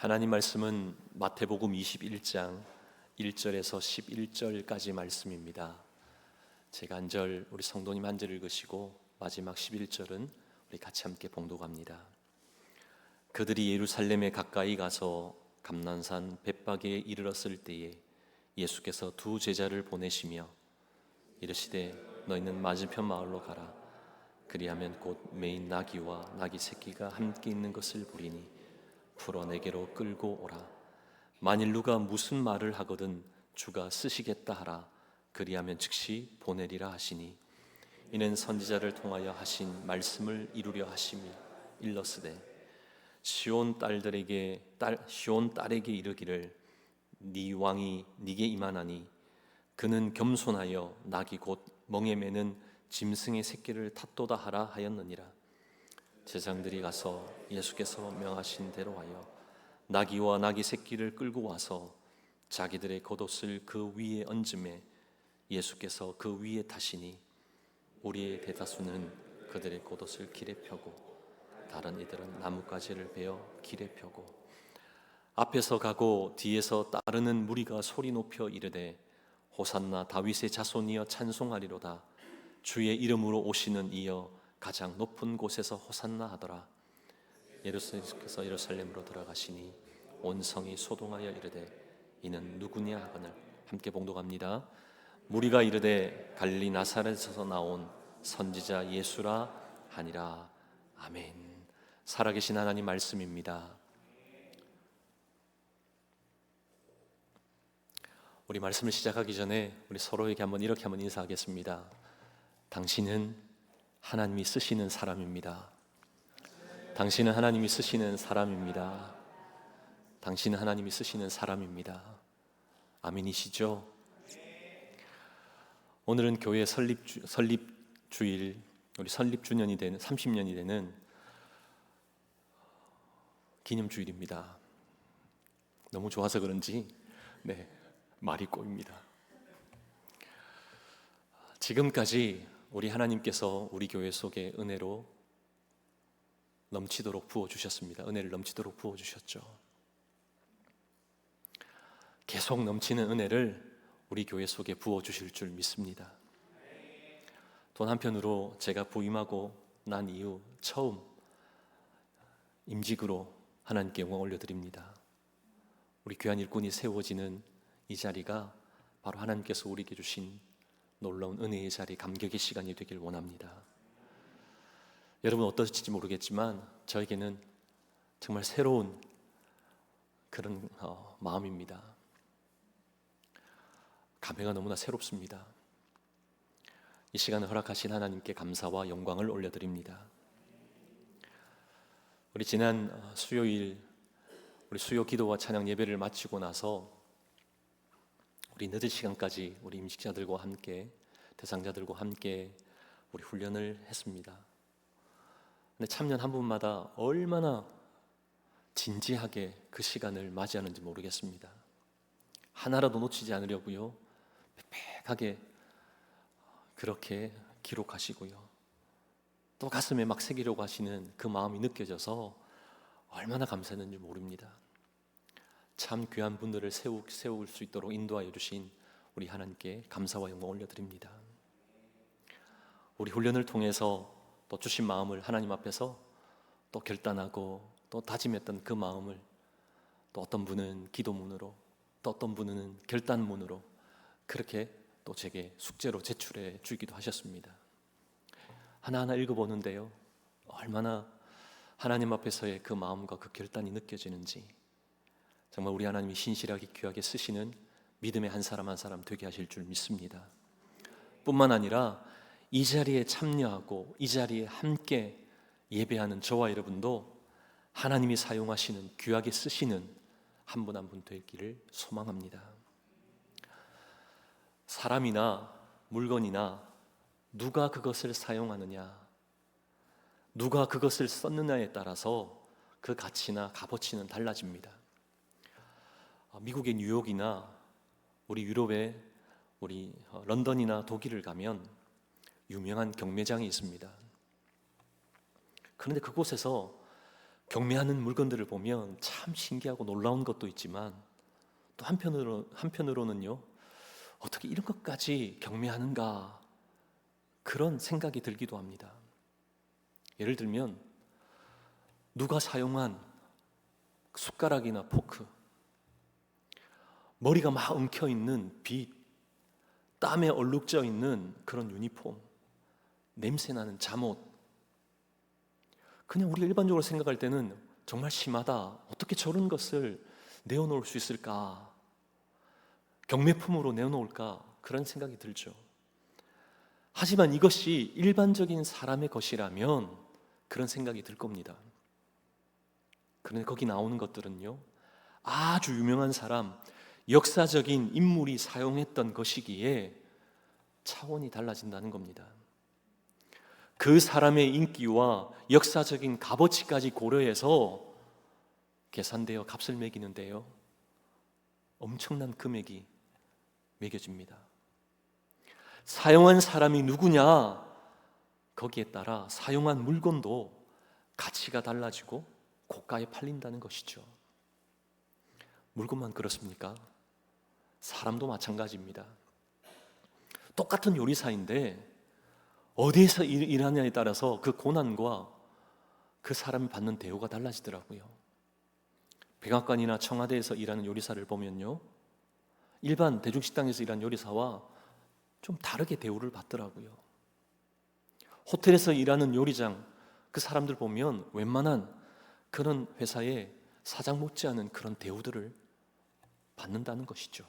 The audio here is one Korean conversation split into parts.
하나님 말씀은 마태복음 21장 1절에서 11절까지 말씀입니다. 제가 한 절, 우리 성도님 한 절 읽으시고 마지막 11절은 우리 같이 함께 봉독합니다. 그들이 예루살렘에 가까이 가서 감난산 벳바게에 이르렀을 때에 예수께서 두 제자를 보내시며 이르시되 너희는 맞은편 마을로 가라. 그리하면 곧 매인 나귀와 나귀 새끼가 함께 있는 것을 보리니 풀어 내게로 끌고 오라. 만일 누가 무슨 말을 하거든 주가 쓰시겠다 하라. 그리하면 즉시 보내리라 하시니 이는 선지자를 통하여 하신 말씀을 이루려 하심이 일렀으되 시온 딸에게 이르기를 네 왕이 네게 임하나니 그는 겸손하여 나귀 곧 멍에 매는 짐승의 새끼를 탔도다 하라 하였느니라. 제사장들이 가서 예수께서 명하신 대로 하여 나귀와 나귀 새끼를 끌고 와서 자기들의 겉옷을 그 위에 얹음에 예수께서 그 위에 타시니 우리의 대다수는 그들의 겉옷을 길에 펴고 다른 이들은 나뭇가지를 베어 길에 펴고 앞에서 가고 뒤에서 따르는 무리가 소리 높여 이르되 호산나 다윗의 자손이여 찬송하리로다. 주의 이름으로 오시는 이여 가장 높은 곳에서 호산나 하더라. 예수께서 예루살렘으로 들어가시니 온 성이 소동하여 이르되 이는 누구냐 하거늘 함께 봉독합니다. 무리가 이르되 갈릴리 나사렛에서 나온 선지자 예수라 하니라. 아멘. 살아계신 하나님 말씀입니다. 우리 말씀을 시작하기 전에 우리 서로에게 이렇게 한번 인사하겠습니다. 당신은 하나님이 쓰시는 사람입니다. 당신은 하나님이 쓰시는 사람입니다. 당신은 하나님이 쓰시는 사람입니다. 아멘이시죠? 오늘은 교회 설립주일, 우리 설립주년이 되는 30년이 되는 기념주일입니다. 너무 좋아서 그런지 말이 꼬입니다. 지금까지 우리 하나님께서 우리 교회 속에 은혜로 넘치도록 부어주셨습니다. 은혜를 넘치도록 부어주셨죠. 계속 넘치는 은혜를 우리 교회 속에 부어주실 줄 믿습니다. 또 한편으로 제가 부임하고 난 이후 처음 임직으로 하나님께 영광 올려드립니다. 우리 귀한 일꾼이 세워지는 이 자리가 바로 하나님께서 우리에게 주신 놀라운 은혜의 자리, 감격의 시간이 되길 원합니다. 여러분 어떠실지 모르겠지만 저에게는 정말 새로운 그런 마음입니다. 감회가 너무나 새롭습니다. 이 시간을 허락하신 하나님께 감사와 영광을 올려드립니다. 우리 지난 수요일 우리 수요 기도와 찬양 예배를 마치고 나서 우리 늦은 시간까지 우리 임직자들과 함께 대상자들과 함께 우리 훈련을 했습니다. 근데 참여한 한 분마다 얼마나 진지하게 그 시간을 맞이하는지 모르겠습니다. 하나라도 놓치지 않으려고요 빽빽하게 그렇게 기록하시고요 또 가슴에 막 새기려고 하시는 그 마음이 느껴져서 얼마나 감사했는지 모릅니다. 참 귀한 분들을 세울 수 있도록 인도하여 주신 우리 하나님께 감사와 영광 올려드립니다. 우리 훈련을 통해서 또 주신 마음을 하나님 앞에서 또 결단하고 또 다짐했던 그 마음을 또 어떤 분은 기도문으로 또 어떤 분은 결단문으로 그렇게 또 제게 숙제로 제출해 주기도 하셨습니다. 하나하나 읽어보는데요 얼마나 하나님 앞에서의 그 마음과 그 결단이 느껴지는지 정말 우리 하나님이 신실하게 귀하게 쓰시는 믿음의 한 사람 한 사람 되게 하실 줄 믿습니다. 뿐만 아니라 이 자리에 참여하고 이 자리에 함께 예배하는 저와 여러분도 하나님이 사용하시는 귀하게 쓰시는 한 분 한 분 되기를 소망합니다. 사람이나 물건이나 누가 그것을 사용하느냐, 누가 그것을 썼느냐에 따라서 그 가치나 값어치는 달라집니다. 미국의 뉴욕이나 우리 유럽의 우리 런던이나 독일을 가면 유명한 경매장이 있습니다. 그런데 그곳에서 경매하는 물건들을 보면 참 신기하고 놀라운 것도 있지만 또 한편으로는요, 어떻게 이런 것까지 경매하는가 그런 생각이 들기도 합니다. 예를 들면 누가 사용한 숟가락이나 포크, 머리가 막 엉켜 있는 빗, 땀에 얼룩져 있는 그런 유니폼, 냄새나는 잠옷, 그냥 우리가 일반적으로 생각할 때는 정말 심하다, 어떻게 저런 것을 내어놓을 수 있을까, 경매품으로 내어놓을까, 그런 생각이 들죠. 하지만 이것이 일반적인 사람의 것이라면 그런 생각이 들 겁니다. 그런데 거기 나오는 것들은요, 아주 유명한 사람, 역사적인 인물이 사용했던 것이기에 차원이 달라진다는 겁니다. 그 사람의 인기와 역사적인 값어치까지 고려해서 계산되어 값을 매기는데요, 엄청난 금액이 매겨집니다. 사용한 사람이 누구냐, 거기에 따라 사용한 물건도 가치가 달라지고 고가에 팔린다는 것이죠. 물건만 그렇습니까? 사람도 마찬가지입니다. 똑같은 요리사인데 어디에서 일하냐에 따라서 그 고난과 그 사람이 받는 대우가 달라지더라고요. 백악관이나 청와대에서 일하는 요리사를 보면요, 일반 대중식당에서 일하는 요리사와 좀 다르게 대우를 받더라고요. 호텔에서 일하는 요리장, 그 사람들 보면 웬만한 그런 회사의 사장 못지않은 그런 대우들을 받는다는 것이죠.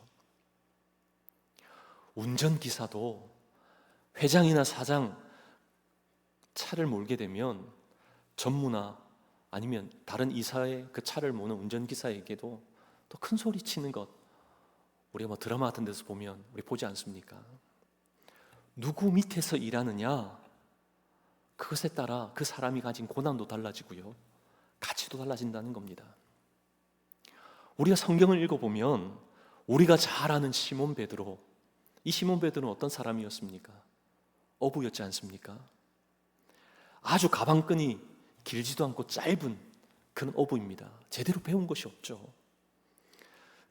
운전기사도 회장이나 사장 차를 몰게 되면 전무나 아니면 다른 이사의 그 차를 모는 운전기사에게도 또 큰 소리 치는 것, 우리가 뭐 드라마 같은 데서 보면 우리 보지 않습니까? 누구 밑에서 일하느냐, 그것에 따라 그 사람이 가진 고난도 달라지고요, 가치도 달라진다는 겁니다. 우리가 성경을 읽어보면 우리가 잘 아는 시몬 베드로, 이 시몬 베드로는 어떤 사람이었습니까? 어부였지 않습니까? 아주 가방끈이 길지도 않고 짧은 그런 어부입니다. 제대로 배운 것이 없죠.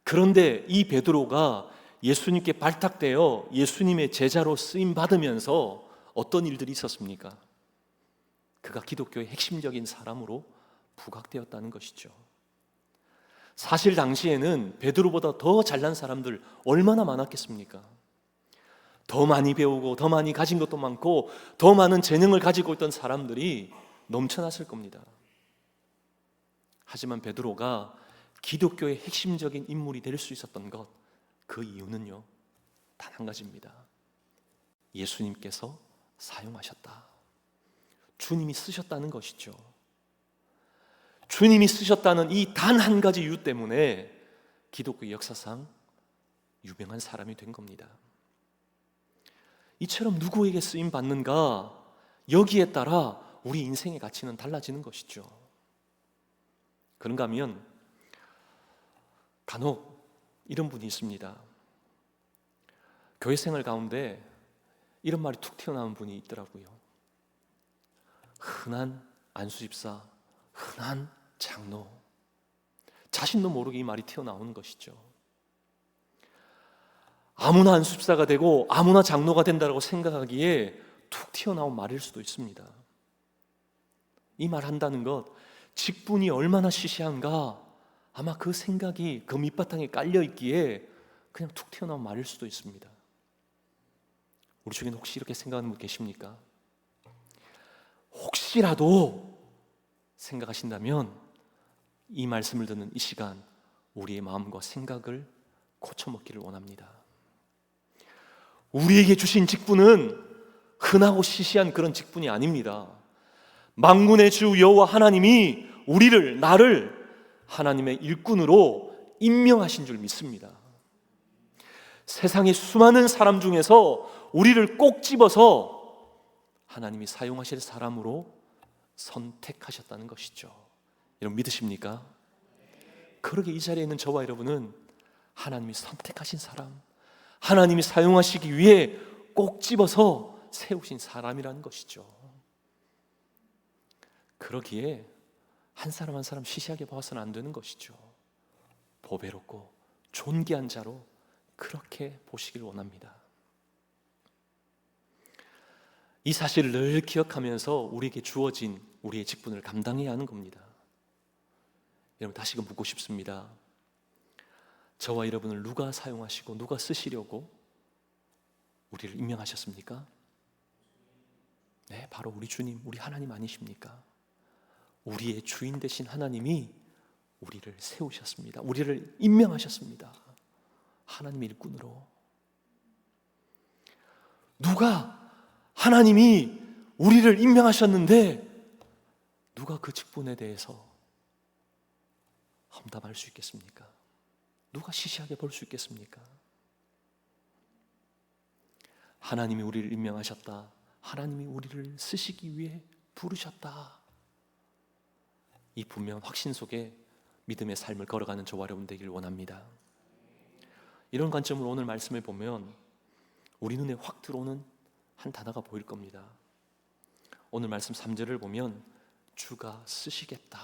그런데 이 베드로가 예수님께 발탁되어 예수님의 제자로 쓰임 받으면서 어떤 일들이 있었습니까? 그가 기독교의 핵심적인 사람으로 부각되었다는 것이죠. 사실 당시에는 베드로보다 더 잘난 사람들 얼마나 많았겠습니까? 더 많이 배우고 더 많이 가진 것도 많고 더 많은 재능을 가지고 있던 사람들이 넘쳐났을 겁니다. 하지만 베드로가 기독교의 핵심적인 인물이 될 수 있었던 것, 그 이유는요, 단 한 가지입니다. 예수님께서 사용하셨다. 주님이 쓰셨다는 것이죠. 주님이 쓰셨다는 이 단 한 가지 이유 때문에 기독교 역사상 유명한 사람이 된 겁니다. 이처럼 누구에게 쓰임 받는가, 여기에 따라 우리 인생의 가치는 달라지는 것이죠. 그런가 하면 간혹 이런 분이 있습니다. 교회 생활 가운데 이런 말이 툭 튀어나온 분이 있더라고요. 흔한 안수집사, 흔한 장로, 자신도 모르게 이 말이 튀어나오는 것이죠. 아무나 안수집사가 되고 아무나 장로가 된다고 생각하기에 툭 튀어나온 말일 수도 있습니다. 이 말 한다는 것, 직분이 얼마나 시시한가, 아마 그 생각이 그 밑바탕에 깔려있기에 그냥 툭 튀어나온 말일 수도 있습니다. 우리 중에는 혹시 이렇게 생각하는 분 계십니까? 혹시라도 생각하신다면 이 말씀을 듣는 이 시간 우리의 마음과 생각을 고쳐먹기를 원합니다. 우리에게 주신 직분은 흔하고 시시한 그런 직분이 아닙니다. 만군의 주 여호와 하나님이 우리를, 나를 하나님의 일꾼으로 임명하신 줄 믿습니다. 세상의 수많은 사람 중에서 우리를 꼭 집어서 하나님이 사용하실 사람으로 선택하셨다는 것이죠. 여러분 믿으십니까? 그러게 이 자리에 있는 저와 여러분은 하나님이 선택하신 사람, 하나님이 사용하시기 위해 꼭 집어서 세우신 사람이라는 것이죠. 그러기에 한 사람 한 사람 시시하게 봐서는 안 되는 것이죠. 보배롭고 존귀한 자로 그렇게 보시길 원합니다. 이 사실을 늘 기억하면서 우리에게 주어진 우리의 직분을 감당해야 하는 겁니다. 여러분, 다시금 묻고 싶습니다. 저와 여러분을 누가 사용하시고 누가 쓰시려고 우리를 임명하셨습니까? 네, 바로 우리 주님, 우리 하나님 아니십니까? 우리의 주인 되신 하나님이 우리를 세우셨습니다. 우리를 임명하셨습니다. 하나님의 일꾼으로. 누가 하나님이 우리를 임명하셨는데 누가 그 직분에 대해서 험담할 수 있겠습니까? 누가 시시하게 볼 수 있겠습니까? 하나님이 우리를 임명하셨다. 하나님이 우리를 쓰시기 위해 부르셨다. 이 분명한 확신 속에 믿음의 삶을 걸어가는 저와 여러분 되기를 원합니다. 이런 관점으로 오늘 말씀을 보면 우리 눈에 확 들어오는 한 단어가 보일 겁니다. 오늘 말씀 3절을 보면 주가 쓰시겠다.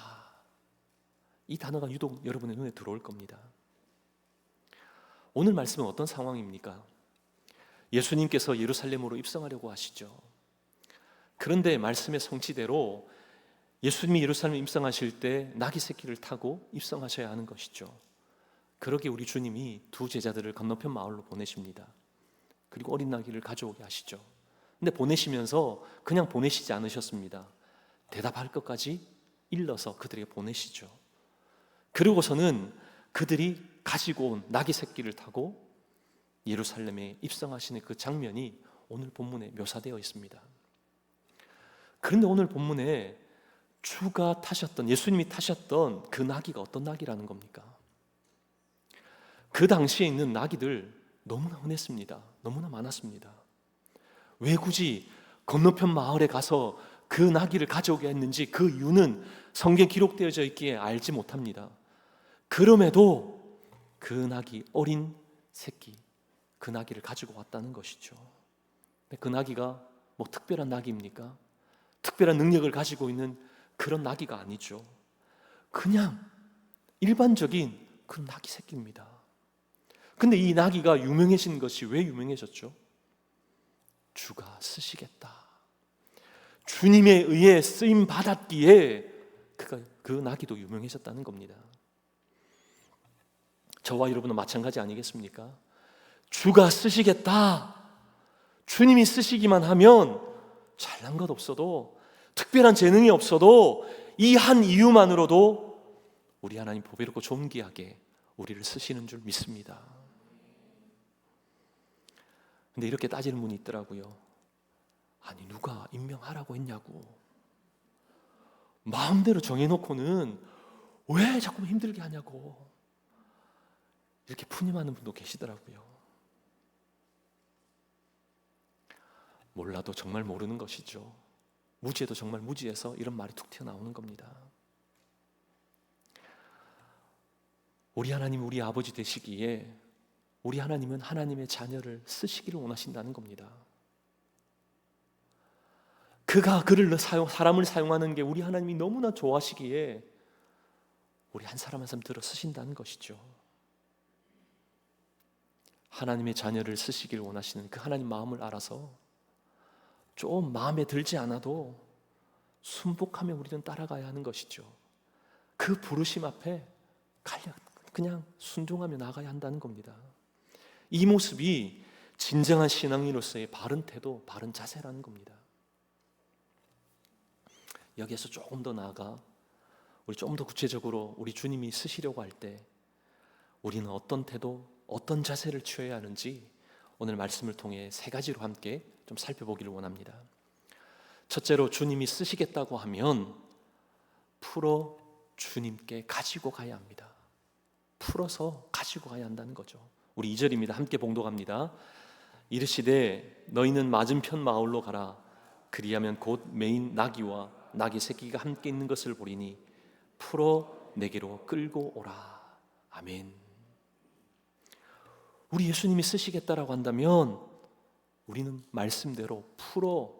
이 단어가 유독 여러분의 눈에 들어올 겁니다. 오늘 말씀은 어떤 상황입니까? 예수님께서 예루살렘으로 입성하려고 하시죠. 그런데 말씀의 성취대로 예수님이 예루살렘에 입성하실 때 나귀 새끼를 타고 입성하셔야 하는 것이죠. 그러기에 우리 주님이 두 제자들을 건너편 마을로 보내십니다. 그리고 어린 나귀를 가져오게 하시죠. 근데 보내시면서 그냥 보내시지 않으셨습니다. 대답할 것까지 일러서 그들에게 보내시죠. 그러고서는 그들이 가지고 온 나귀 새끼를 타고 예루살렘에 입성하시는 그 장면이 오늘 본문에 묘사되어 있습니다. 그런데 오늘 본문에 주가 타셨던, 예수님이 타셨던 그 나귀가 어떤 나귀라는 겁니까? 그 당시에 있는 나귀들 너무나 흔했습니다. 너무나 많았습니다. 왜 굳이 건너편 마을에 가서 그 나귀를 가져오게 했는지 그 이유는 성경에 기록되어져 있기에 알지 못합니다. 그럼에도 그 나귀, 어린 새끼, 그 나귀를 가지고 왔다는 것이죠. 그 나귀가 뭐 특별한 나귀입니까? 특별한 능력을 가지고 있는 그런 나귀가 아니죠. 그냥 일반적인 그 나귀 새끼입니다. 근데 이 나귀가 유명해진 것이 왜 유명해졌죠? 주가 쓰시겠다. 주님에 의해 쓰임 받았기에 그 나귀도 유명해졌다는 겁니다. 저와 여러분은 마찬가지 아니겠습니까? 주가 쓰시겠다. 주님이 쓰시기만 하면 잘난 것 없어도, 특별한 재능이 없어도 이 한 이유만으로도 우리 하나님 보배롭고 존귀하게 우리를 쓰시는 줄 믿습니다. 근데 이렇게 따지는 분이 있더라고요. 아니, 누가 임명하라고 했냐고. 마음대로 정해놓고는 왜 자꾸 힘들게 하냐고. 이렇게 푸념하는 분도 계시더라고요. 몰라도 정말 모르는 것이죠. 무지해도 정말 무지해서 이런 말이 툭 튀어나오는 겁니다. 우리 하나님, 우리 아버지 되시기에 우리 하나님은 하나님의 자녀를 쓰시기를 원하신다는 겁니다. 그가 그를 사람을 사용하는 게 우리 하나님이 너무나 좋아하시기에 우리 한 사람 한 사람 들어 쓰신다는 것이죠. 하나님의 자녀를 쓰시기를 원하시는 그 하나님 마음을 알아서 좀 마음에 들지 않아도 순복하며 우리는 따라가야 하는 것이죠. 그 부르심 앞에 그냥 순종하며 나가야 한다는 겁니다. 이 모습이 진정한 신앙인으로서의 바른 태도, 바른 자세라는 겁니다. 여기에서 조금 더 나아가 우리 좀 더 구체적으로 우리 주님이 쓰시려고 할 때 우리는 어떤 태도, 어떤 자세를 취해야 하는지 오늘 말씀을 통해 세 가지로 함께 좀 살펴보기를 원합니다. 첫째로, 주님이 쓰시겠다고 하면 풀어 주님께 가지고 가야 합니다. 풀어서 가지고 가야 한다는 거죠. 우리 2절입니다. 함께 봉독합니다. 이르시되 너희는 맞은편 마을로 가라. 그리하면 곧 메인 나귀와 나귀 새끼가 함께 있는 것을 보리니 풀어 내게로 끌고 오라. 아멘. 우리 예수님이 쓰시겠다라고 한다면 우리는 말씀대로 풀어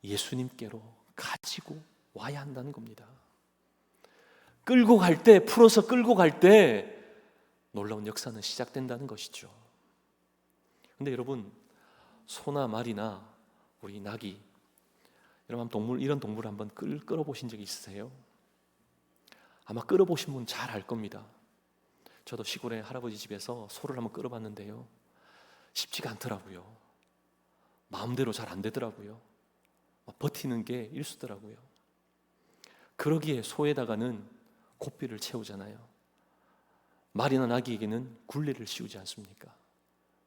예수님께로 가지고 와야 한다는 겁니다. 끌고 갈 때, 풀어서 끌고 갈 때 놀라운 역사는 시작된다는 것이죠. 근데 여러분, 소나 말이나 우리 낙이, 여러분 동물, 이런 동물을 한번 끌어보신 적이 있으세요? 아마 끌어보신 분 잘 알 겁니다. 저도 시골에 할아버지 집에서 소를 한번 끌어봤는데요, 쉽지가 않더라고요. 마음대로 잘 안 되더라고요. 버티는 게 일수더라고요. 그러기에 소에다가는 고삐를 채우잖아요. 말이나 나귀에게는 굴레를 씌우지 않습니까?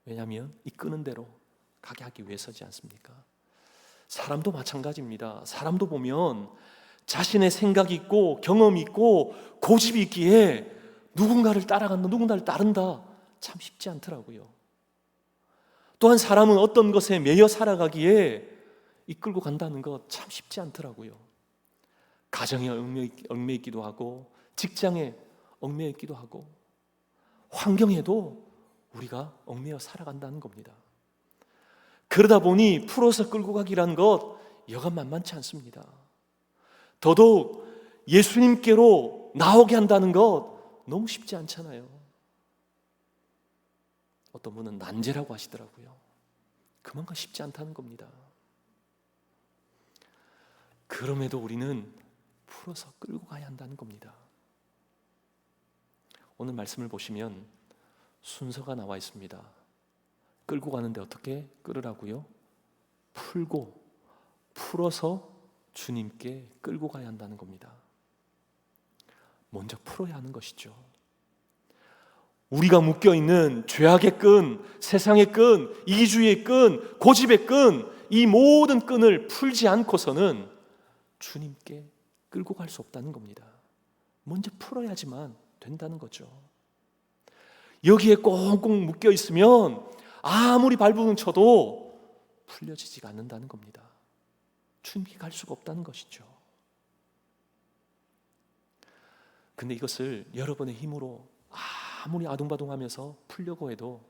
왜냐하면 이 끄는 대로 가게 하기 위해서지 않습니까? 사람도 마찬가지입니다. 사람도 보면 자신의 생각이 있고 경험이 있고 고집이 있기에 누군가를 따라간다, 누군가를 따른다, 참 쉽지 않더라고요. 또한 사람은 어떤 것에 매여 살아가기에 이끌고 간다는 것 참 쉽지 않더라고요. 가정에 얽매여 있기도 하고, 직장에 얽매여 있기도 하고, 환경에도 우리가 얽매여 살아간다는 겁니다. 그러다 보니 풀어서 끌고 가기란 것 여간 만만치 않습니다. 더더욱 예수님께로 나오게 한다는 것 너무 쉽지 않잖아요. 어떤 분은 난제라고 하시더라고요. 그만큼 쉽지 않다는 겁니다. 그럼에도 우리는 풀어서 끌고 가야 한다는 겁니다. 오늘 말씀을 보시면 순서가 나와 있습니다. 끌고 가는데 어떻게 끌으라고요? 풀고, 풀어서 주님께 끌고 가야 한다는 겁니다. 먼저 풀어야 하는 것이죠. 우리가 묶여있는 죄악의 끈, 세상의 끈, 이기주의의 끈, 고집의 끈, 이 모든 끈을 풀지 않고서는 주님께 끌고 갈 수 없다는 겁니다. 먼저 풀어야지만 된다는 거죠. 여기에 꽁꽁 묶여 있으면 아무리 발버둥 쳐도 풀려지지가 않는다는 겁니다. 주님께 갈 수가 없다는 것이죠. 근데 이것을 여러분의 힘으로 아무리 아둥바둥하면서 풀려고 해도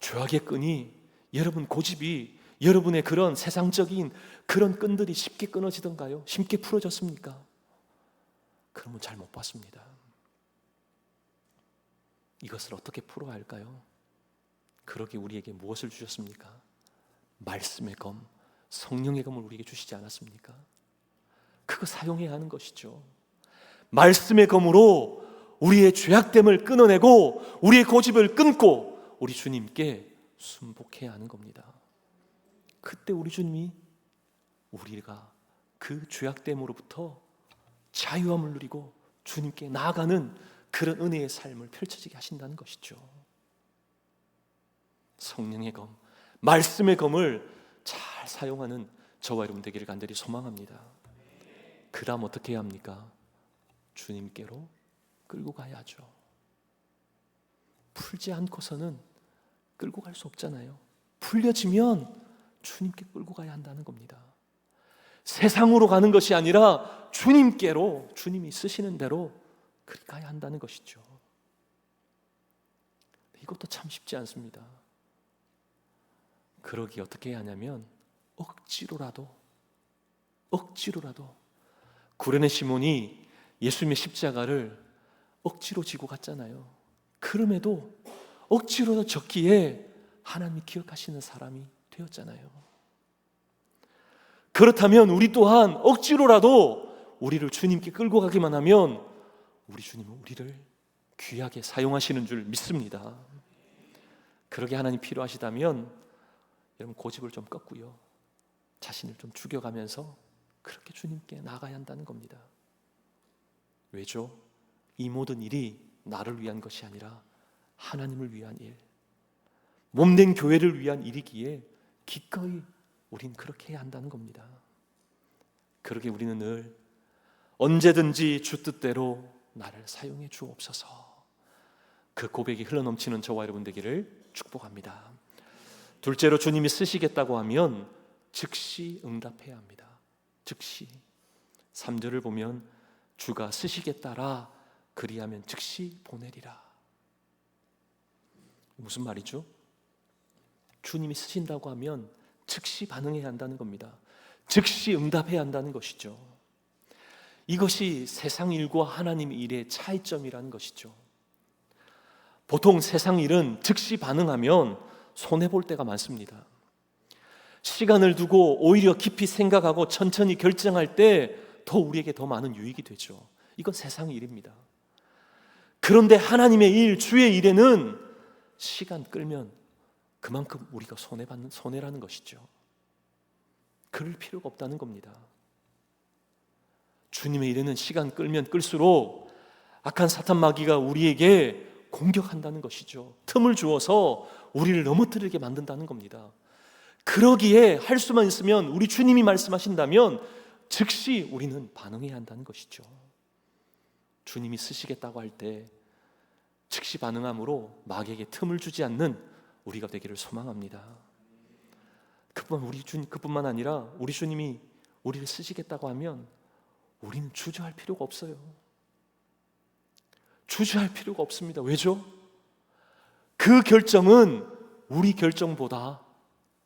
죄악의 끈이, 여러분 고집이, 여러분의 그런 세상적인 그런 끈들이 쉽게 끊어지던가요? 쉽게 풀어졌습니까? 그러면 잘 못 봤습니다. 이것을 어떻게 풀어야 할까요? 그러게 우리에게 무엇을 주셨습니까? 말씀의 검, 성령의 검을 우리에게 주시지 않았습니까? 그거 사용해야 하는 것이죠. 말씀의 검으로 우리의 죄악됨을 끊어내고 우리의 고집을 끊고 우리 주님께 순복해야 하는 겁니다. 그때 우리 주님이 우리가 그 죄악됨으로부터 자유함을 누리고 주님께 나아가는 그런 은혜의 삶을 펼쳐지게 하신다는 것이죠. 성령의 검, 말씀의 검을 잘 사용하는 저와 여러분 되기를 간절히 소망합니다. 그 다음 어떻게 해야 합니까? 주님께로 끌고 가야죠. 풀지 않고서는 끌고 갈 수 없잖아요. 풀려지면 주님께 끌고 가야 한다는 겁니다. 세상으로 가는 것이 아니라 주님께로, 주님이 쓰시는 대로 그리 가야 한다는 것이죠. 이것도 참 쉽지 않습니다. 그러기 어떻게 해야 하냐면 억지로라도 구레네 시몬이 예수님의 십자가를 억지로 지고 갔잖아요. 그럼에도 억지로 졌기에 하나님이 기억하시는 사람이 되었잖아요. 그렇다면 우리 또한 억지로라도 우리를 주님께 끌고 가기만 하면 우리 주님은 우리를 귀하게 사용하시는 줄 믿습니다. 그러게 하나님 필요하시다면 여러분 고집을 좀 꺾고요, 자신을 좀 죽여가면서 그렇게 주님께 나아가야 한다는 겁니다. 왜죠? 이 모든 일이 나를 위한 것이 아니라 하나님을 위한 일, 몸된 교회를 위한 일이기에 기꺼이 우린 그렇게 해야 한다는 겁니다. 그러게 우리는 늘 언제든지 주 뜻대로 나를 사용해 주옵소서, 그 고백이 흘러넘치는 저와 여러분 되기를 축복합니다. 둘째로 주님이 쓰시겠다고 하면 즉시 응답해야 합니다. 즉시. 3절을 보면 주가 쓰시겠다라 그리하면 즉시 보내리라. 무슨 말이죠? 주님이 쓰신다고 하면 즉시 반응해야 한다는 겁니다. 즉시 응답해야 한다는 것이죠. 이것이 세상 일과 하나님 일의 차이점이라는 것이죠. 보통 세상 일은 즉시 반응하면 손해볼 때가 많습니다. 시간을 두고 오히려 깊이 생각하고 천천히 결정할 때 더 우리에게 더 많은 유익이 되죠. 이건 세상 일입니다. 그런데 하나님의 일, 주의 일에는 시간 끌면 그만큼 우리가 손해받는 손해라는 것이죠. 그럴 필요가 없다는 겁니다. 주님의 일에는 시간 끌면 끌수록 악한 사탄 마귀가 우리에게 공격한다는 것이죠. 틈을 주어서 우리를 넘어뜨리게 만든다는 겁니다. 그러기에 할 수만 있으면, 우리 주님이 말씀하신다면 즉시 우리는 반응해야 한다는 것이죠. 주님이 쓰시겠다고 할 때 즉시 반응함으로 마귀에게 틈을 주지 않는 우리가 되기를 소망합니다. 그뿐만 아니라 우리 주님이 우리를 쓰시겠다고 하면 우리는 주저할 필요가 없어요. 주저할 필요가 없습니다. 왜죠? 그 결정은 우리 결정보다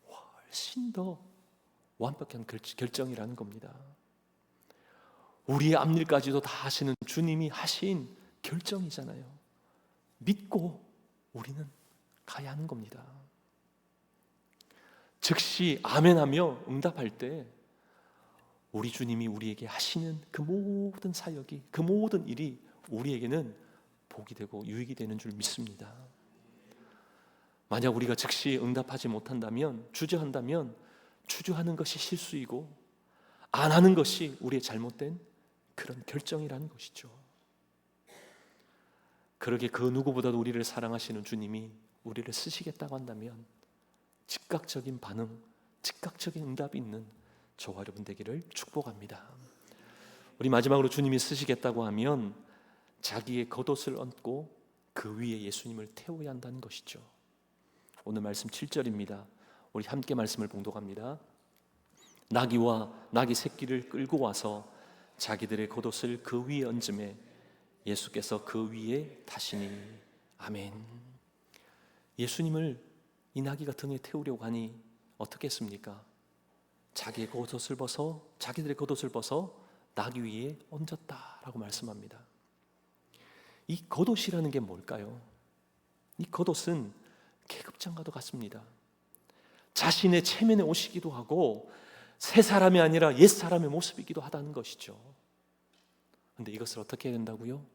훨씬 더 완벽한 결정이라는 겁니다. 우리의 앞일까지도 다 하시는 주님이 하신 결정이잖아요. 믿고 우리는 가야 하는 겁니다. 즉시 아멘하며 응답할 때 우리 주님이 우리에게 하시는 그 모든 사역이, 그 모든 일이 우리에게는 복이 되고 유익이 되는 줄 믿습니다. 만약 우리가 즉시 응답하지 못한다면, 주저한다면 주저하는 것이 실수이고 안 하는 것이 우리의 잘못된 그런 결정이라는 것이죠. 그러게 그 누구보다도 우리를 사랑하시는 주님이 우리를 쓰시겠다고 한다면 즉각적인 반응, 즉각적인 응답이 있는 저와 여러분 되기를 축복합니다. 우리 마지막으로 주님이 쓰시겠다고 하면 자기의 겉옷을 얹고 그 위에 예수님을 태워야 한다는 것이죠. 오늘 말씀 7절입니다. 우리 함께 말씀을 봉독합니다. 나귀와 나귀 새끼를 끌고 와서 자기들의 겉옷을 그 위에 얹음에 예수께서 그 위에 타시니. 아멘. 예수님을 이 나귀가 등에 태우려고 하니 어떻게 했습니까? 자기의 겉옷을 벗어, 자기들의 겉옷을 벗어 나귀 위에 얹었다라고 말씀합니다. 이 겉옷이라는 게 뭘까요? 이 겉옷은 계급장과도 같습니다. 자신의 체면의 옷이기도 하고 새 사람이 아니라 옛 사람의 모습이기도 하다는 것이죠. 그런데 이것을 어떻게 해야 된다고요?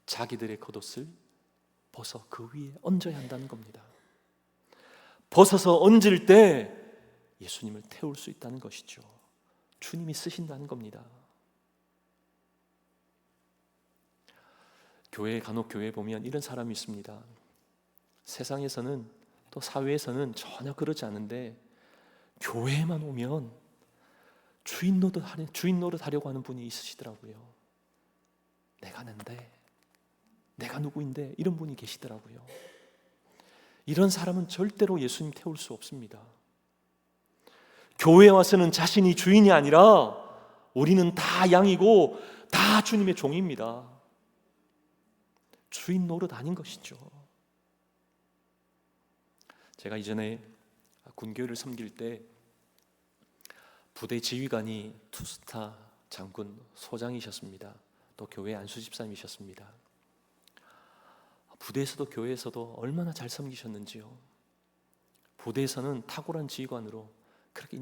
자기들의 겉옷을 벗어 그 위에 얹어야 한다는 겁니다. 벗어서 얹을 때 예수님을 태울 수 있다는 것이죠. 주님이 쓰신다는 겁니다. 간혹 교회에 보면 이런 사람이 있습니다. 세상에서는, 또 사회에서는 전혀 그러지 않은데 교회에만 오면 주인 노릇하려고 하는 분이 있으시더라고요. 내가 는데, 내가 누구인데, 이런 분이 계시더라고요. 이런 사람은 절대로 예수님 태울 수 없습니다. 교회에 와서는 자신이 주인이 아니라 우리는 다 양이고 다 주님의 종입니다. 주인 노릇 아닌 것이죠. 제가 이전에 군교회를 섬길 때 부대 지휘관이 투스타 장군 소장이셨습니다. 또 교회 안수 집사님이셨습니다. 부대에서도 교회에서도 얼마나 잘 섬기셨는지요. 부대에서는 탁월한 지휘관으로 그렇게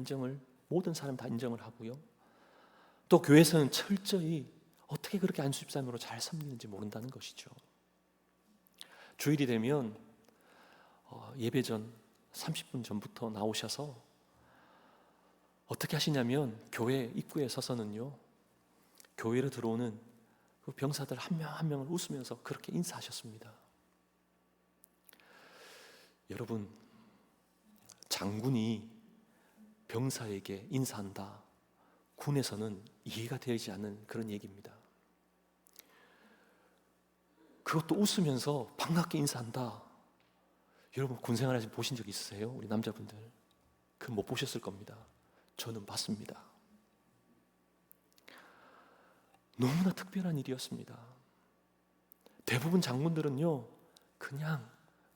모든 사람 다 인정을 하고요. 또 교회에서는 철저히 어떻게 그렇게 안수 집사님으로 잘 섬기는지 모른다는 것이죠. 주일이 되면 예배 전 30분 전부터 나오셔서 어떻게 하시냐면 교회 입구에 서서는요, 교회로 들어오는 그 병사들 한 명 한 명을 웃으면서 그렇게 인사하셨습니다. 여러분, 장군이 병사에게 인사한다, 군에서는 이해가 되지 않는 그런 얘기입니다. 그것도 웃으면서 반갑게 인사한다. 여러분, 군생활 하신 보신 적 있으세요? 우리 남자분들 그 못 보셨을 겁니다. 저는 봤습니다. 너무나 특별한 일이었습니다. 대부분 장군들은요 그냥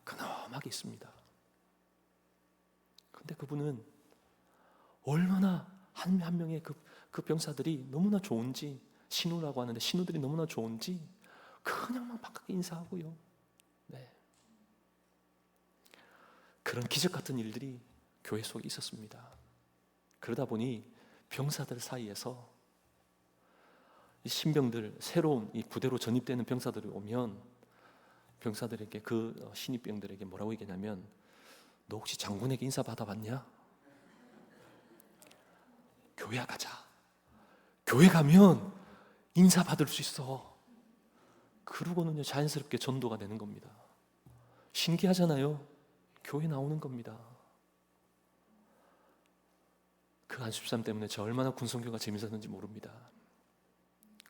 근엄하게 있습니다. 그런데 그분은 얼마나 한 명의 그 병사들이 너무나 좋은지 신우라고 하는데 신우들이 너무나 좋은지 그냥 막 반갑게 인사하고요. 네. 그런 기적 같은 일들이 교회 속에 있었습니다. 그러다 보니 병사들 사이에서 이 신병들, 새로운 이 부대로 전입되는 병사들이 오면 병사들에게, 그 신입병들에게 뭐라고 얘기하냐면, 너 혹시 장군에게 인사 받아봤냐? 교회 가자. 교회 가면 인사 받을 수 있어. 그러고는요 자연스럽게 전도가 되는 겁니다. 신기하잖아요. 교회 나오는 겁니다. 그 안수집산 때문에 저 얼마나 군선교가 재밌었는지 모릅니다.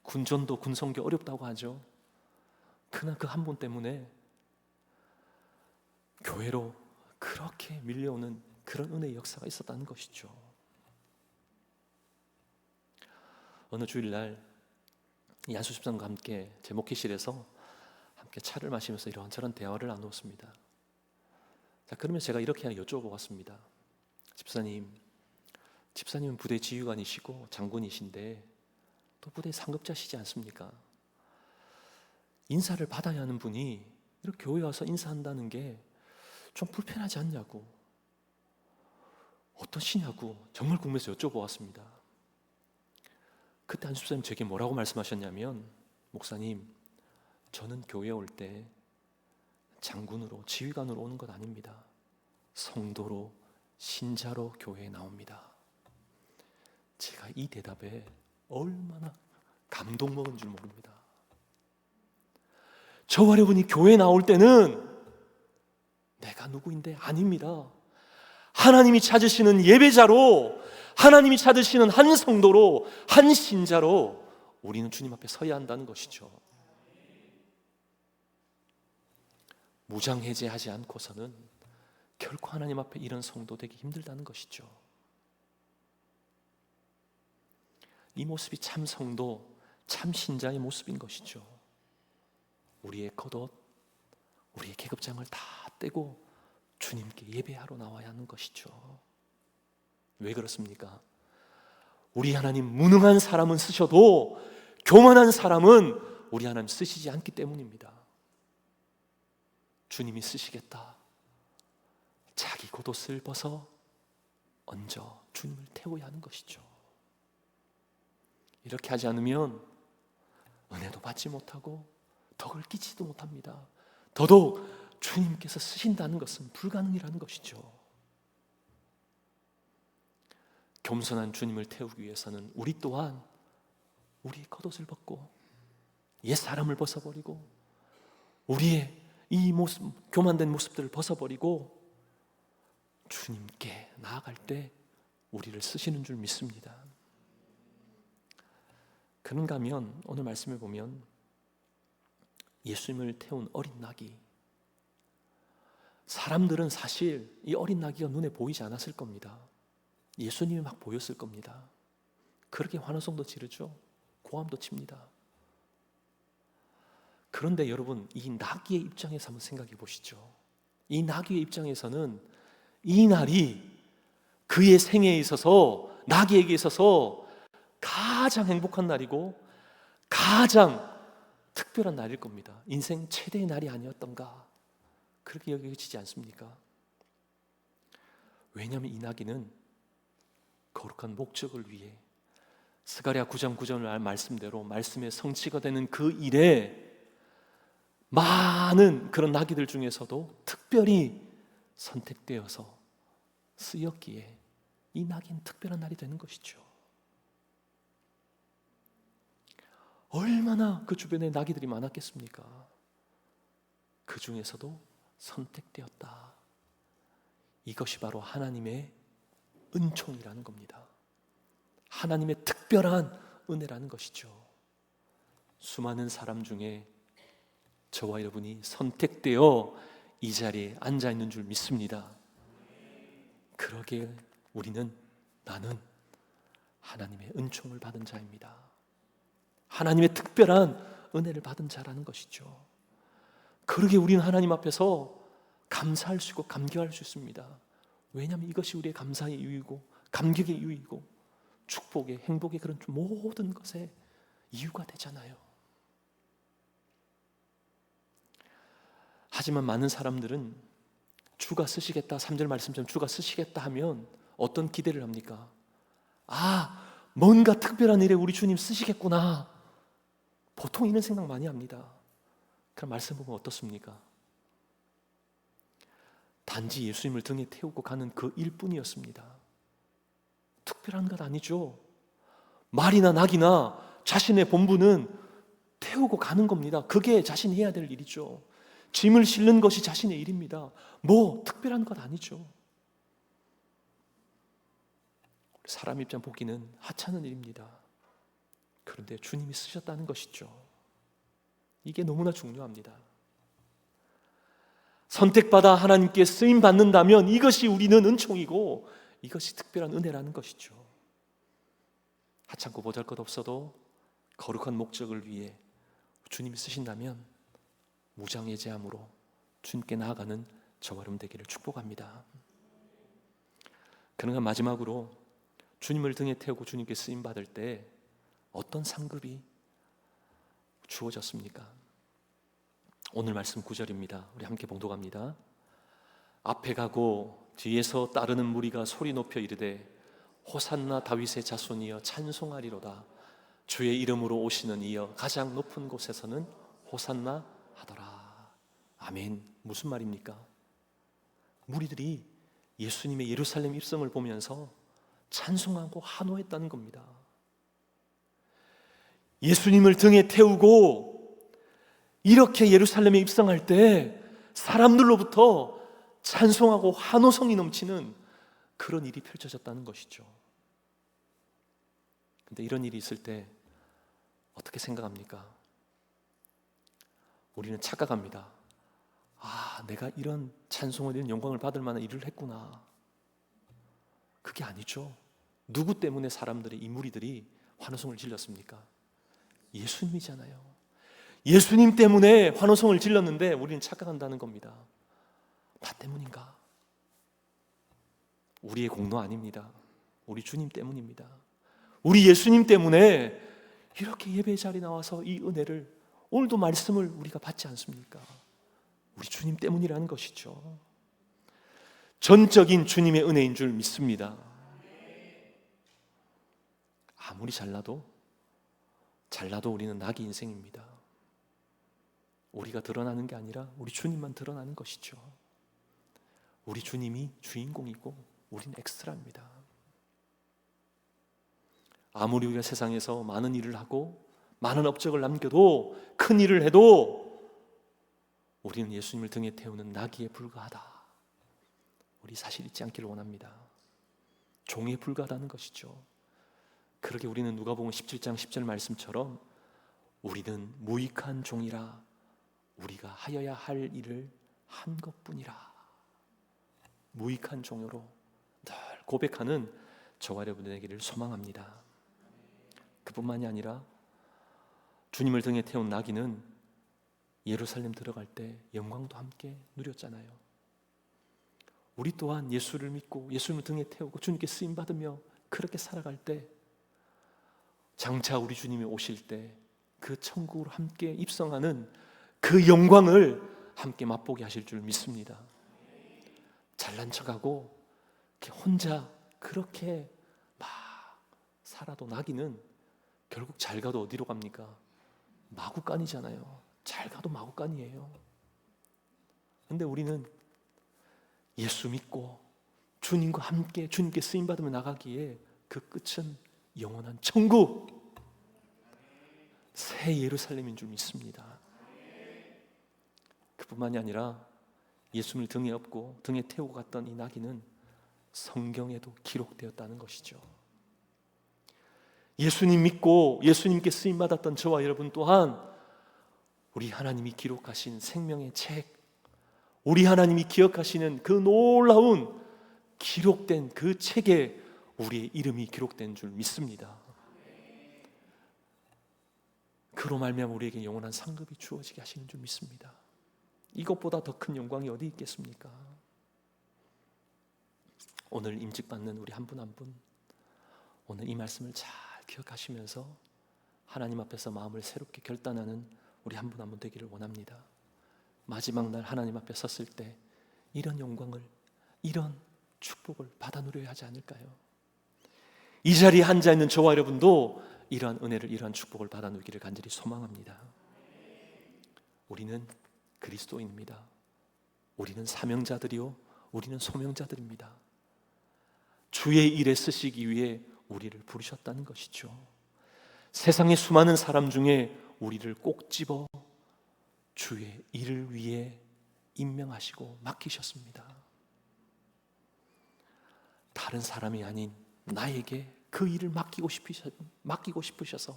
군전도 군선교 어렵다고 하죠. 그러나 그 한 분 때문에 교회로 그렇게 밀려오는 그런 은혜의 역사가 있었다는 것이죠. 어느 주일날 이 안수집사님과 함께 제 목회실에서 함께 차를 마시면서 이런저런 대화를 나누었습니다. 자, 그러면 제가 이렇게 여쭤보았습니다. 집사님은 부대 지휘관이시고 장군이신데 또 부대 상급자시지 않습니까? 인사를 받아야 하는 분이 이렇게 교회 와서 인사한다는 게 좀 불편하지 않냐고, 어떠시냐고 정말 궁금해서 여쭤보았습니다. 그때 안 집사님 제게 뭐라고 말씀하셨냐면, 목사님, 저는 교회에 올 때 장군으로, 지휘관으로 오는 것 아닙니다. 성도로, 신자로 교회에 나옵니다. 제가 이 대답에 얼마나 감동 먹은 줄 모릅니다. 저와 여러분이 교회에 나올 때는 내가 누구인데 아닙니다. 하나님이 찾으시는 예배자로, 하나님이 찾으시는 한 성도로, 한 신자로 우리는 주님 앞에 서야 한다는 것이죠. 무장해제하지 않고서는 결코 하나님 앞에 이런 성도 되기 힘들다는 것이죠. 이 모습이 참 성도, 참 신자의 모습인 것이죠. 우리의 겉옷, 우리의 계급장을 다 떼고 주님께 예배하러 나와야 하는 것이죠. 왜 그렇습니까? 우리 하나님 무능한 사람은 쓰셔도 교만한 사람은 우리 하나님 쓰시지 않기 때문입니다. 주님이 쓰시겠다, 자기 겉옷을 벗어 얹어 주님을 태워야 하는 것이죠. 이렇게 하지 않으면 은혜도 받지 못하고 덕을 끼치지도 못합니다. 더더욱 주님께서 쓰신다는 것은 불가능이라는 것이죠. 겸손한 주님을 태우기 위해서는 우리 또한 우리의 겉옷을 벗고 옛 사람을 벗어버리고 우리의 이 모습, 교만된 모습들을 벗어버리고 주님께 나아갈 때 우리를 쓰시는 줄 믿습니다. 그런가 하면 오늘 말씀을 보면 예수님을 태운 어린 나귀, 사람들은 사실 이 어린 나귀가 눈에 보이지 않았을 겁니다. 예수님이 막 보였을 겁니다. 그렇게 환호성도 지르죠. 고함도 칩니다. 그런데 여러분, 이 나귀의 입장에서 한번 생각해 보시죠. 이 나귀의 입장에서는 이 날이 그의 생애에 있어서, 나귀에게 있어서 가장 행복한 날이고 가장 특별한 날일 겁니다. 인생 최대의 날이 아니었던가, 그렇게 여겨지지 않습니까? 왜냐하면 이 나귀는 거룩한 목적을 위해 스가랴 9장 9절 말씀대로 말씀의 성취가 되는 그 일에 많은 그런 나귀들 중에서도 특별히 선택되어서 쓰였기에 이 나귀는 특별한 날이 되는 것이죠. 얼마나 그 주변에 나귀들이 많았겠습니까? 그 중에서도 선택되었다. 이것이 바로 하나님의 은총이라는 겁니다. 하나님의 특별한 은혜라는 것이죠. 수많은 사람 중에 저와 여러분이 선택되어 이 자리에 앉아 있는 줄 믿습니다. 그러기에 나는 하나님의 은총을 받은 자입니다. 하나님의 특별한 은혜를 받은 자라는 것이죠. 그러기에 우리는 하나님 앞에서 감사할 수 있고 감격할 수 있습니다. 왜냐하면 이것이 우리의 감사의 이유이고 감격의 이유이고 축복의, 행복의 그런 모든 것의 이유가 되잖아요. 하지만 많은 사람들은 주가 쓰시겠다, 3절 말씀처럼 주가 쓰시겠다 하면 어떤 기대를 합니까? 뭔가 특별한 일에 우리 주님 쓰시겠구나. 보통 이런 생각 많이 합니다. 그럼 말씀 보면 어떻습니까? 단지 예수님을 등에 태우고 가는 그 일뿐이었습니다. 특별한 것 아니죠. 말이나 낙이나 자신의 본분은 태우고 가는 겁니다. 그게 자신이 해야 될 일이죠. 짐을 싣는 것이 자신의 일입니다. 뭐 특별한 것 아니죠. 사람 입장 보기는 하찮은 일입니다. 그런데 주님이 쓰셨다는 것이죠. 이게 너무나 중요합니다. 선택받아 하나님께 쓰임 받는다면 이것이 우리는 은총이고 이것이 특별한 은혜라는 것이죠. 하찮고 보잘것없어도 거룩한 목적을 위해 주님이 쓰신다면 무장해제함으로 주님께 나아가는 저와 여러분 되기를 축복합니다. 그런가 마지막으로 주님을 등에 태우고 주님께 쓰임 받을 때 어떤 상급이 주어졌습니까? 오늘 말씀 9절입니다. 우리 함께 봉독합니다. 앞에 가고 뒤에서 따르는 무리가 소리 높여 이르되 호산나 다윗의 자손이여 찬송하리로다. 주의 이름으로 오시는 이여 가장 높은 곳에서는 호산나 하더라. 아멘. 무슨 말입니까? 무리들이 예수님의 예루살렘 입성을 보면서 찬송하고 환호했다는 겁니다. 예수님을 등에 태우고 이렇게 예루살렘에 입성할 때 사람들로부터 찬송하고 환호성이 넘치는 그런 일이 펼쳐졌다는 것이죠. 근데 이런 일이 있을 때 어떻게 생각합니까? 우리는 착각합니다. 내가 이런 찬송을, 이런 영광을 받을 만한 일을 했구나. 그게 아니죠. 누구 때문에 사람들이, 이 무리들이 환호성을 질렀습니까? 예수님이잖아요. 예수님 때문에 환호성을 질렀는데 우리는 착각한다는 겁니다. 나 때문인가? 우리의 공로 아닙니다. 우리 주님 때문입니다. 우리 예수님 때문에 이렇게 예배 자리에 나와서 이 은혜를, 오늘도 말씀을 우리가 받지 않습니까? 우리 주님 때문이라는 것이죠. 전적인 주님의 은혜인 줄 믿습니다. 아무리 잘나도 우리는 낙이 인생입니다. 우리가 드러나는 게 아니라 우리 주님만 드러나는 것이죠. 우리 주님이 주인공이고 우리는 엑스트라입니다. 아무리 우리가 세상에서 많은 일을 하고 많은 업적을 남겨도, 큰 일을 해도 우리는 예수님을 등에 태우는 나귀에 불과하다. 우리 사실 잊지 않기를 원합니다. 종에 불과하다는 것이죠. 그러게 우리는 누가복음 17장 10절 말씀처럼 우리는 무익한 종이라 우리가 하여야 할 일을 한 것뿐이라. 무익한 종으로 늘 고백하는 저와 여러분에게를 소망합니다. 그뿐만이 아니라 주님을 등에 태운 나귀는 예루살렘 들어갈 때 영광도 함께 누렸잖아요. 우리 또한 예수를 믿고 예수님을 등에 태우고 주님께 쓰임 받으며 그렇게 살아갈 때, 장차 우리 주님이 오실 때 그 천국으로 함께 입성하는 그 영광을 함께 맛보게 하실 줄 믿습니다. 잘난 척하고 혼자 그렇게 막 살아도 나귀는 결국 잘 가도 어디로 갑니까? 마구간이잖아요. 잘 가도 마구간이에요. 근데 우리는 예수 믿고 주님과 함께 주님께 쓰임받으며 나가기에 그 끝은 영원한 천국, 새 예루살렘인 줄 믿습니다. 그뿐만이 아니라 예수님을 등에 업고 등에 태우고 갔던 이 나귀는 성경에도 기록되었다는 것이죠. 예수님 믿고 예수님께 쓰임받았던 저와 여러분 또한 우리 하나님이 기록하신 생명의 책, 우리 하나님이 기억하시는 그 놀라운 기록된 그 책에 우리의 이름이 기록된 줄 믿습니다. 그로 말미암아 우리에게 영원한 상급이 주어지게 하시는 줄 믿습니다. 이것보다 더 큰 영광이 어디 있겠습니까? 오늘 임직받는 우리 한 분 한 분, 오늘 이 말씀을 잘 기억하시면서 하나님 앞에서 마음을 새롭게 결단하는 우리 한 분 한 분 되기를 원합니다. 마지막 날 하나님 앞에 섰을 때 이런 영광을, 이런 축복을 받아 누려야 하지 않을까요? 이 자리에 앉아 있는 저와 여러분도 이러한 은혜를, 이러한 축복을 받아 누리기를 간절히 소망합니다. 우리는 그리스도인입니다. 우리는 사명자들이요, 우리는 소명자들입니다. 주의 일에 쓰시기 위해 우리를 부르셨다는 것이죠. 세상의 수많은 사람 중에 우리를 꼭 집어 주의 일을 위해 임명하시고 맡기셨습니다. 다른 사람이 아닌 나에게 그 일을 맡기고 싶으셔서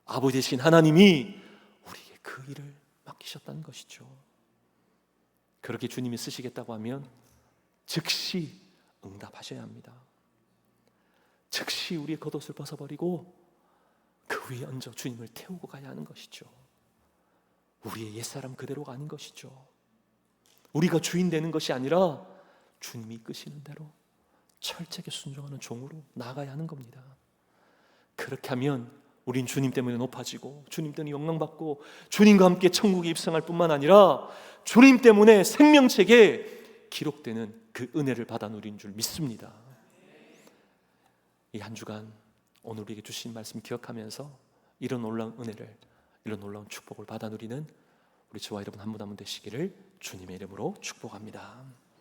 아버지 되신 하나님이 우리에게 그 일을 맡기셨다는 것이죠. 그렇게 주님이 쓰시겠다고 하면 즉시 응답하셔야 합니다. 즉시 우리의 겉옷을 벗어버리고 그 위에 얹어 주님을 태우고 가야 하는 것이죠. 우리의 옛사람 그대로가 아닌 것이죠. 우리가 주인 되는 것이 아니라 주님이 이끄시는 대로 철저하게 순종하는 종으로 나아가야 하는 겁니다. 그렇게 하면 우린 주님 때문에 높아지고 주님 때문에 영광받고 주님과 함께 천국에 입성할 뿐만 아니라 주님 때문에 생명책에 기록되는 그 은혜를 받아 누린 줄 믿습니다. 이 한 주간 오늘 우리에게 주신 말씀 기억하면서 이런 놀라운 은혜를, 이런 놀라운 축복을 받아 누리는 우리 저와 여러분 한 분 한 분 되시기를 주님의 이름으로 축복합니다.